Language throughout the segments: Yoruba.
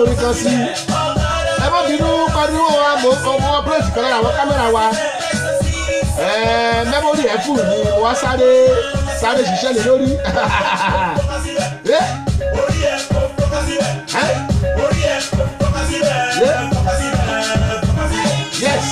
orin kan sí ẹ má bínú pariwo ọmọ ọpẹrẹsì kan lára àwọn kámẹ́rà wa mẹ́mórì ẹ̀ fún mi wá sáré ṣiṣẹ́ lé lórí. Yes.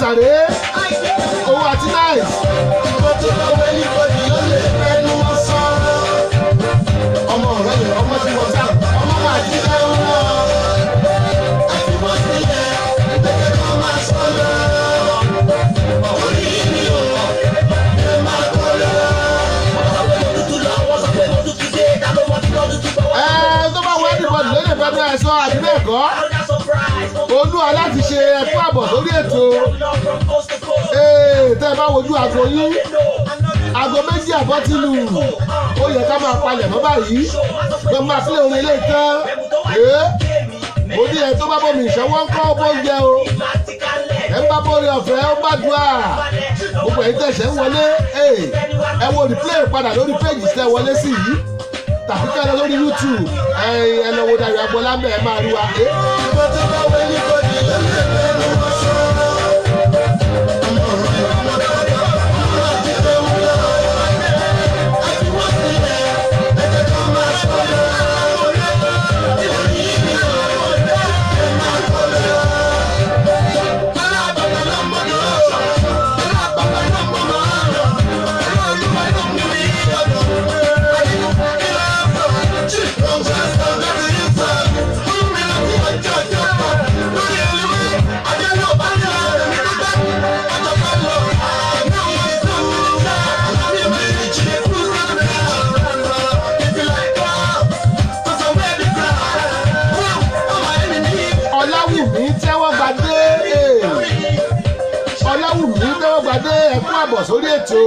Sáré owó àti náírà. ọmọ ọ̀rẹ́ yẹn ọmọ tí wọ́n sá ọmọ máa jí lẹ́wọ̀n náà. àti wọ́n ti yẹ ẹgbẹ́ kan máa sọ lọ. orí mi ò lè máa kọ́ lọ. tó bá wọ ẹnìbọdì lórí ìfẹ́ bẹ́ẹ̀ sọ àbí bẹ́ẹ̀ kọ́. Olúwa láti ṣe ẹ̀kú àbọ̀ lórí ètò tẹ́ ẹ bá wojú aago yín aago méjì àbọ̀ ti lù ó yẹ ká máa palẹ̀ mọ́ báyìí lọ máa fi orin ilé tán mo ní ẹ tó bá bọ́mi ìṣẹ́wọ́ ń kọ́ bó ń jẹ o ẹ ń bá bóri ọ̀fẹ́ ó gbàdúrà gbogbo ẹ̀yin tẹ̀sẹ̀ ń wọlé ẹ wo replay padà lórí péjì tẹ́ wọlé sí yìí tàbí ká lọ lórí YouTube ẹ lọ wo Dayọ̀ Agboola mẹ́ ẹ máa rí wa. Ẹ̀kú àbọ̀ sórí ètò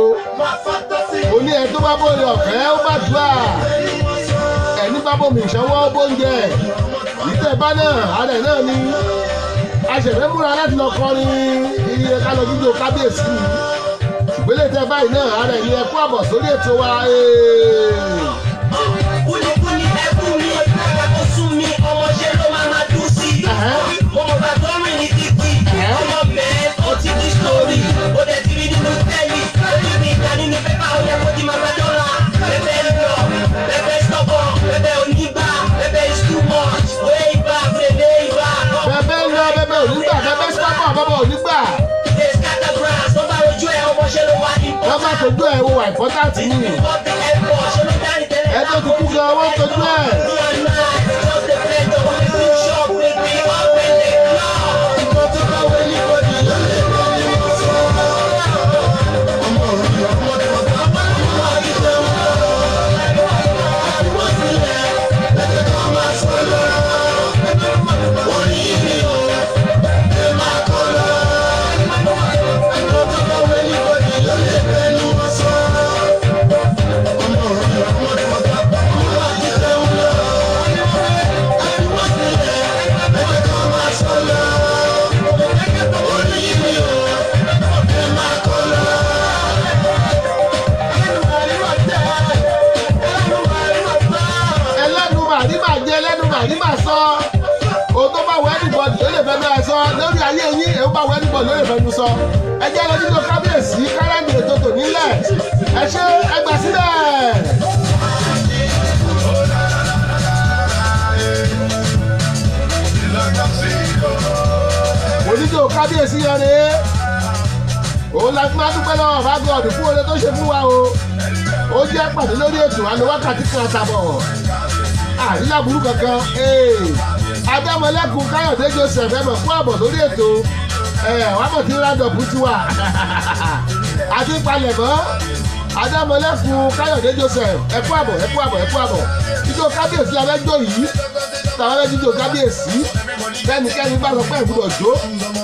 oní ẹ̀ tó bá bóri ọ̀fẹ́ ó bá dùà ẹni bá bómi ìṣọwọ́ bóúnjẹ ìtẹ̀ bá náà ààrẹ náà ni aṣẹ̀fẹ́ múra láti lọ kọrin iye ká lọ jíjó kábíyèsí ni ṣùgbọ́n lè tẹ báyìí náà ààrẹ ni ẹ̀kú àbọ̀ sórí ètò wa. kúlíkúlí ẹkú mi ẹ̀kọ́ sún mi ọmọ ṣe ló máa dùn sí i mo mọ̀ bá tó rìn ní títì ọmọ bẹ́ẹ̀ ó ti ní sórí ó dẹ̀ ti rí nínú tẹ́lì ó ní ìta nínú pépà ó yẹ kó di máa bá dọ́là bẹ́ẹ̀ lọ bẹ́ẹ̀ stọ́bọ̀ bẹ́ẹ̀ onígbà bẹ́ẹ̀ is too much ó yẹ ìgbà fèlè ìgbà. bẹ́ẹ̀ lọ bẹ́ẹ̀ onígbà bẹ́ẹ̀ stọ́bọ̀ bẹ́ẹ̀ onígbà. ṣe scatter grass wọ́n bá ojú ẹ̀ ọmọ ṣe ló wá important. wọ́n bá tojú ẹ̀ wo wà important ni. ẹ tó ti kú gan wọ́n tojú ẹ̀. lórí ayé yín èyí bá wẹ́n níbọ̀ lórí ìfẹ́nu sọ ẹ jẹ́ lọ nínú kábíyèsí kárẹ́ǹdì ètò tò nílẹ̀ ẹ ṣe ẹgbà sílẹ̀. oníjó kábíyèsí yẹn rèé òun la fi máa dúpẹ́ lọ́wọ́ bá gọ́ọ̀dù fún oore tó ṣe fún wa o ó jẹ́ pàdé lórí ètò àlọ́ wákàtí kan àtàbọ̀ àríláburú kankan Adámọlẹ́kùn Káyọ̀dé Joseph ẹ̀mọ̀ fún àbọ̀ lórí ètò wàbọ̀ tí rádọ̀bù ti wà àti palẹ̀mọ́ Adámọlẹ́kùn Káyọ̀dé Joseph ẹ̀kú àbọ̀ ijó kábíyèsí abẹ́jọ́ yìí tàwọn ẹbí jíjó kábíyèsí kẹ́nikẹ́ni bá sọ pé ìbúdọ̀ jó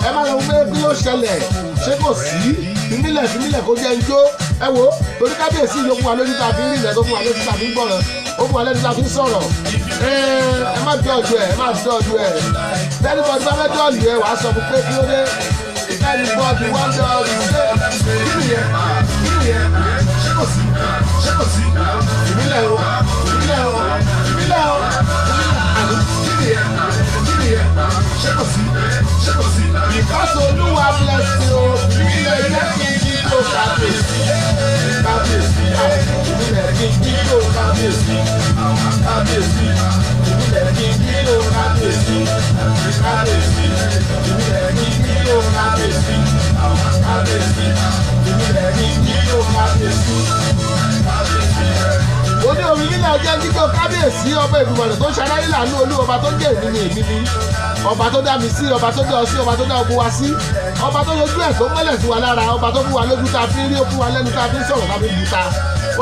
ẹ má lọ pé kí ló ṣẹlẹ̀ ṣé kò sí fìmílẹ̀ kó jẹ́ ijó ẹ wo torí kábíyèsí yóò fún wa lójú tá a fi ń rìnlẹ̀ tó fún wa lójú tá a fi ń gbọ̀ràn ó fún wa lẹ́nu tá a fi ń sọ̀rọ̀ ẹ má dọ́ọ̀dù ẹ tẹ́lifọ̀dù bá fẹ́ dọ́ọ̀lù ẹ wàá sọ fún pé kí ló dé tẹ́lifọ̀dù wá dọ́ọ̀lù ṣé kí nìyẹn ṣé kò sí ìbílẹ̀ o because Olúwa bless you ìbílẹ̀ ilé kí n dídò kábíyèsí ìbílẹ̀ kí n dídò kábíyèsí ìbílẹ̀ kí n dídò kábíyèsí ìbílẹ̀ kí n dídò kábíyèsí ìbílẹ̀ kí n dídò kábíyèsí. Oní omi nílẹ̀ ọjọ́ jíjọ kábíyèsí ọba Èdùmàrè tó ń ṣaláyé làánú olú ọba tó jẹ́ èmi ni ọba tó dá mi sí ọba tó dá ọ sí ọba tó dá ogun wa sí ọba tó yọjú ẹ̀ tó mọ́lẹ̀ sí wa lára ọba tó fún wa lójú tá a fi ń rí ó fún wa lẹ́nu tá a fi ń sọ̀rọ̀ tá a fi ń buta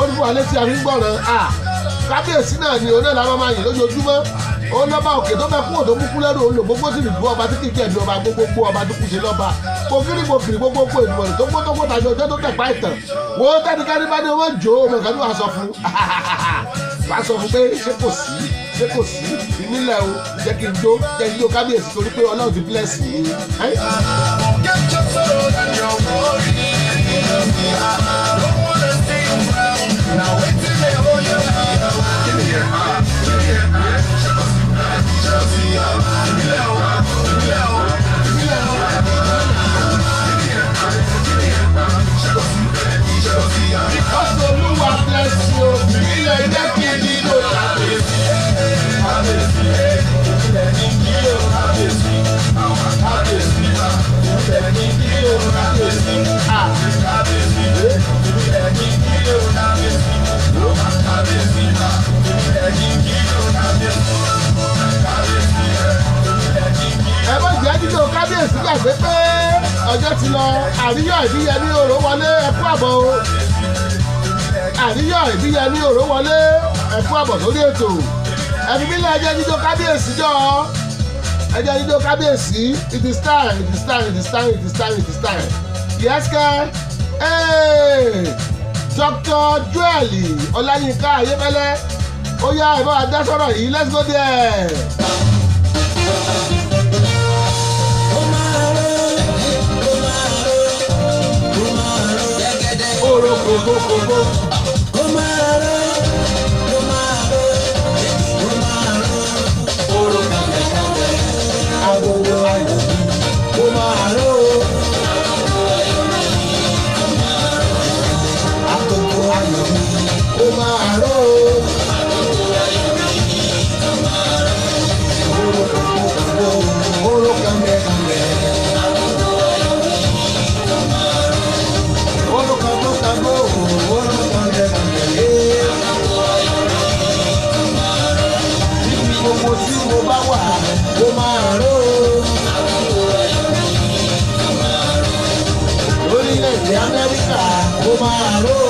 ó fún wa létí a fi ń gbọ̀ràn kábíyèsí náà ni oní ìlànà máa yìn lójoojúmọ́ ó lọ́ba òkè tó fẹ́ kú òdó kúkú lẹ́rù òun lò gbogbo sì nìbú ọba tí kìí kẹ́ẹ̀dù ọba gbogbo ọba tó kù ṣe lọ́ba kòkìrì gbogbo Èdùmàrè tó gbótógbó tàbí ọjọ́ tó tẹ̀pá ìtàn wo tẹ́nikẹ́ni bá ní owó jò ó mọ̀ọ́kẹ́ ní wàá sọ fún pé ṣé kò sí ìnílẹ̀ o jẹ́ kí n jó kábíyèsí torí pé Ọlọ́run ti bless mi. Because Olúwa bless you ìbílẹ̀ ilé kí n dídò kábíyèsí ìbílẹ̀ kí n dídò kábíyèsí ìbílẹ̀ kí n dídò kábíyèsí ìbílẹ̀ kí n dídò kábíyèsí ẹ bá jẹ́ dídò kábíyèsí gbàgbé pé ọjọ́ ti lọ àríyọ̀ ìbíyẹmí òró wọlé ẹkú àbọ̀ o àríyọ̀ ìbíyẹmí òró wọlé ẹkú àbọ̀ lórí ètò ẹbí bílẹ̀ ẹjẹ́ dídò kábíyèsí jọ ẹjẹ́ dídò kábíyèsí it is time yes kẹ́ Dr. Joel Ọláyínká Ayébẹ́lẹ́ ó yá ẹ bá wa dá sọ̀rọ̀ yìí let's go there. Orokogogogo. Agogo ayọ̀ ó máa ró. Agogo ayọ̀ ó máa ró. Orokanbẹ̀kanbẹ̀. Gbogbo tí mo bá wà ó máa ró. Lórílẹ̀-èdè Amẹ́ríkà ó máa ró.